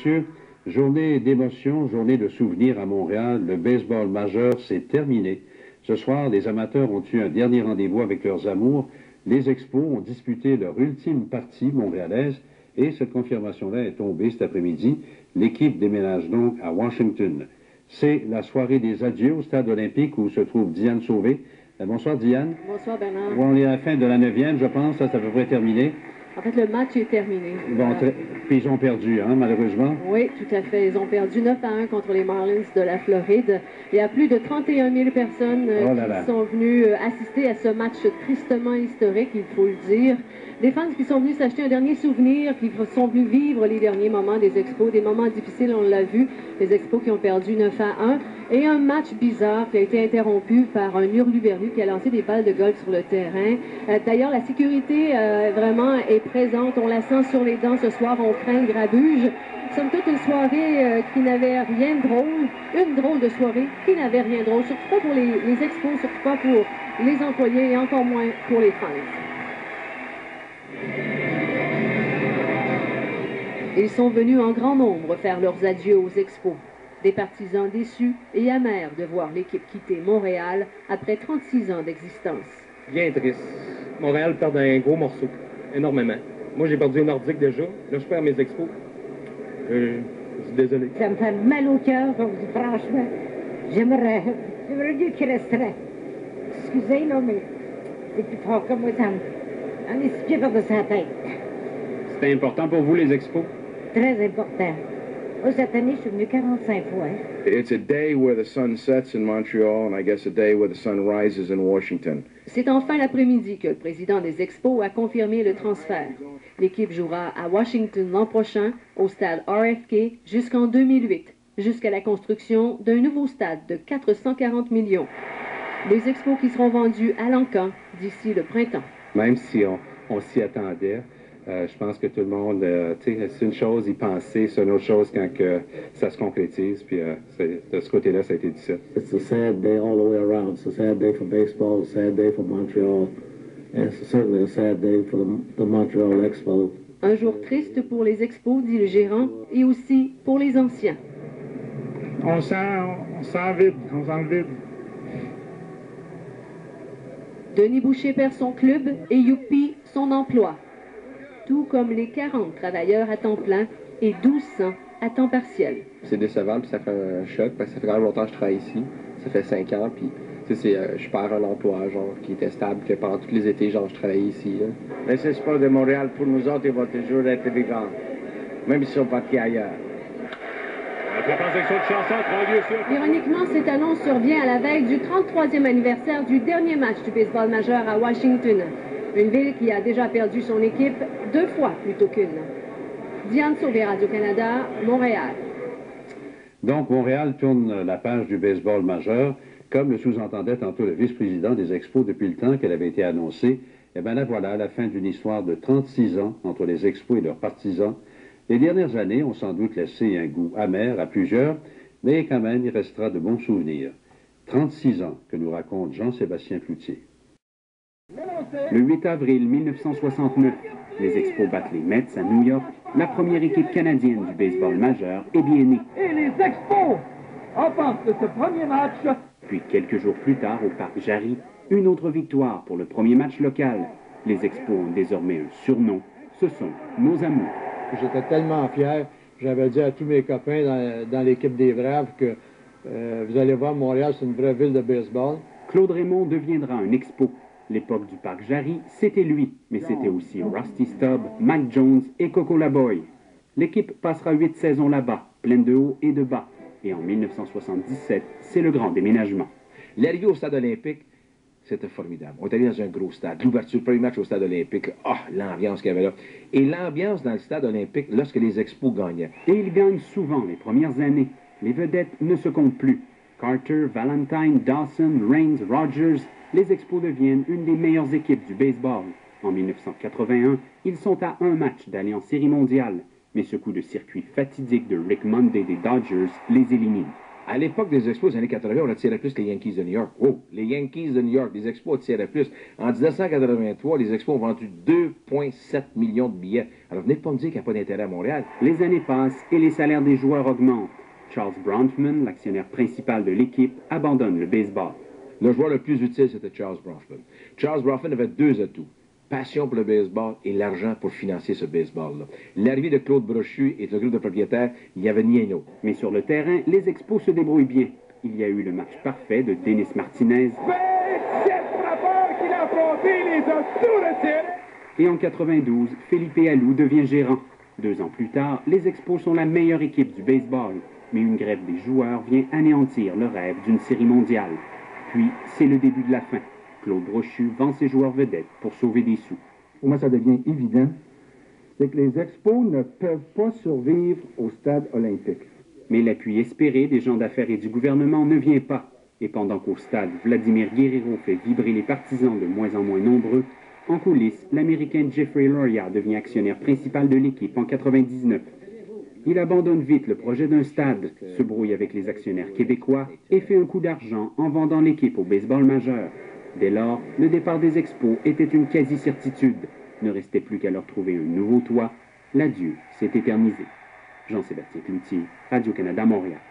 Messieurs, journée d'émotion, journée de souvenirs à Montréal. Le baseball majeur, c'est terminé. Ce soir, les amateurs ont eu un dernier rendez-vous avec leurs amours. Les Expos ont disputé leur ultime partie montréalaise et cette confirmation-là est tombée cet après-midi. L'équipe déménage donc à Washington. C'est la soirée des adieux au stade olympique où se trouve Diane Sauvé. Bonsoir Diane. Bonsoir Bernard. Bon, on est à la fin de la 9e, je pense, ça c'est à peu près terminé. En fait, le match est terminé. Bon, puis ils ont perdu, hein, malheureusement. Oui, tout à fait. Ils ont perdu 9-1 contre les Marlins de la Floride. Il y a plus de 31 000 personnes qui sont venues assister à ce match tristement historique, il faut le dire. Des fans qui sont venus s'acheter un dernier souvenir, qui sont venus vivre les derniers moments des Expos, des moments difficiles, on l'a vu, les Expos qui ont perdu 9-1, et un match bizarre qui a été interrompu par un hurluberlu qui a lancé des balles de golf sur le terrain. D'ailleurs, la sécurité vraiment est présente, on la sent sur les dents ce soir, on craint le grabuge. Somme toute une soirée qui n'avait rien de drôle, une drôle de soirée qui n'avait rien de drôle, surtout pas pour les Expos, surtout pas pour les employés et encore moins pour les fans. Ils sont venus en grand nombre faire leurs adieux aux Expos. Des partisans déçus et amers de voir l'équipe quitter Montréal après 36 ans d'existence. Bien triste. Montréal perd un gros morceau. Énormément. Moi, j'ai perdu un Nordique déjà. Là, je perds mes Expos. Je suis désolé. Ça me fait mal au cœur, donc franchement, j'aimerais mieux qu'il resterait. Excusez, là, mais c'est plus fort que moi, ça me... On est six pieds par-dessus la tête. C'était important pour vous, les Expos? Très important. Moi, cette année, je suis venu 45 fois. It's a day where the sun sets in Montreal, and I guess a day where the sun rises in Washington. C'est en fin d'après-midi que le président des Expos a confirmé le transfert. L'équipe jouera à Washington l'an prochain, au stade RFK, jusqu'en 2008, jusqu'à la construction d'un nouveau stade de 440 millions. Les Expos qui seront vendus à l'encan d'ici le printemps. Même si on s'y attendait, je pense que tout le monde, c'est une chose y penser, c'est une autre chose quand que ça se concrétise, puis de ce côté-là, ça a été difficile. It's a sad day all the way around. It's a sad day for baseball, a sad day for Montreal, and it's certainly a sad day for the Montreal Expos. Un jour triste pour les Expos, dit le gérant, et aussi pour les anciens. On sent vide. Denis Boucher perd son club et Youpi son emploi. Tout comme les 40 travailleurs à temps plein et 1200 à temps partiel. C'est décevant, puis ça fait un choc, parce que ça fait quand même longtemps que je travaille ici. Ça fait 5 ans, puis je perds un emploi, genre, qui était stable, que pendant tous les étés, genre, je travaillais ici. Là. Mais ce sport de Montréal, pour nous autres, il va toujours être vivant, même si on partit ailleurs. Ironiquement, cette annonce survient à la veille du 33e anniversaire du dernier match du baseball majeur à Washington. Une ville qui a déjà perdu son équipe 2 fois plutôt qu'une. Diane Sauvé, Radio-Canada, Montréal. Donc, Montréal tourne la page du baseball majeur, comme le sous-entendait tantôt le vice-président des Expos depuis le temps qu'elle avait été annoncée. Eh bien, là, voilà, la fin d'une histoire de 36 ans entre les Expos et leurs partisans. Les dernières années ont sans doute laissé un goût amer à plusieurs, mais quand même, il restera de bons souvenirs. 36 ans que nous raconte Jean-Sébastien Cloutier. Le 8 avril 1969, les Expos battent les Mets à New York. La première équipe canadienne du baseball majeur est bien née. Et les Expos remportent ce premier match. Puis quelques jours plus tard, au Parc Jarry, une autre victoire pour le premier match local. Les Expos ont désormais un surnom. Ce sont nos amours. J'étais tellement fier. J'avais dit à tous mes copains dans l'équipe des Braves que vous allez voir, Montréal, c'est une vraie ville de baseball. Claude Raymond deviendra un Expo. L'époque du Parc Jarry, c'était lui, mais c'était aussi Rusty Stubb, Mike Jones et Coco Laboy. L'équipe passera 8 saisons là-bas, pleine de hauts et de bas. Et en 1977, c'est le grand déménagement. L'arrivée au stade olympique, c'était formidable. On est allé dans un gros stade. L'ouverture, le premier match au stade olympique, l'ambiance qu'il y avait là. Et l'ambiance dans le stade olympique lorsque les Expos gagnaient. Et ils gagnent souvent les premières années. Les vedettes ne se comptent plus. Carter, Valentine, Dawson, Raines, Rogers, les Expos deviennent une des meilleures équipes du baseball. En 1981, ils sont à un match d'aller en Série mondiale. Mais ce coup de circuit fatidique de Rick Monday des Dodgers les élimine. À l'époque des Expos des années 80, on attirait plus les Yankees de New York. Oh, les Yankees de New York, les Expos attiraient plus. En 1983, les Expos ont vendu 2,7 millions de billets. Alors venez de pas me dire qu'il n'y a pas d'intérêt à Montréal. Les années passent et les salaires des joueurs augmentent. Charles Bronfman, l'actionnaire principal de l'équipe, abandonne le baseball. Le joueur le plus utile, c'était Charles Bronfman. Charles Bronfman avait deux atouts. Passion pour le baseball et l'argent pour financer ce baseball-là. L'arrivée de Claude Brochu et le groupe de propriétaires, il n'y avait ni un autre. Mais sur le terrain, les Expos se débrouillent bien. Il y a eu le match parfait de Dennis Martinez. Et en 92, Felipe Alou devient gérant. 2 ans plus tard, les Expos sont la meilleure équipe du baseball. Mais une grève des joueurs vient anéantir le rêve d'une série mondiale. Puis, c'est le début de la fin. Claude Brochu vend ses joueurs vedettes pour sauver des sous. Pour moi, ça devient évident, c'est que les Expos ne peuvent pas survivre au stade olympique. Mais l'appui espéré des gens d'affaires et du gouvernement ne vient pas. Et pendant qu'au stade, Vladimir Guerrero fait vibrer les partisans de moins en moins nombreux, en coulisses, l'Américain Jeffrey Loria devient actionnaire principal de l'équipe en 1999. Il abandonne vite le projet d'un stade, se brouille avec les actionnaires québécois et fait un coup d'argent en vendant l'équipe au baseball majeur. Dès lors, le départ des Expos était une quasi-certitude. Ne restait plus qu'à leur trouver un nouveau toit. L'adieu s'est éternisé. Jean-Sébastien Cloutier, Radio-Canada, Montréal.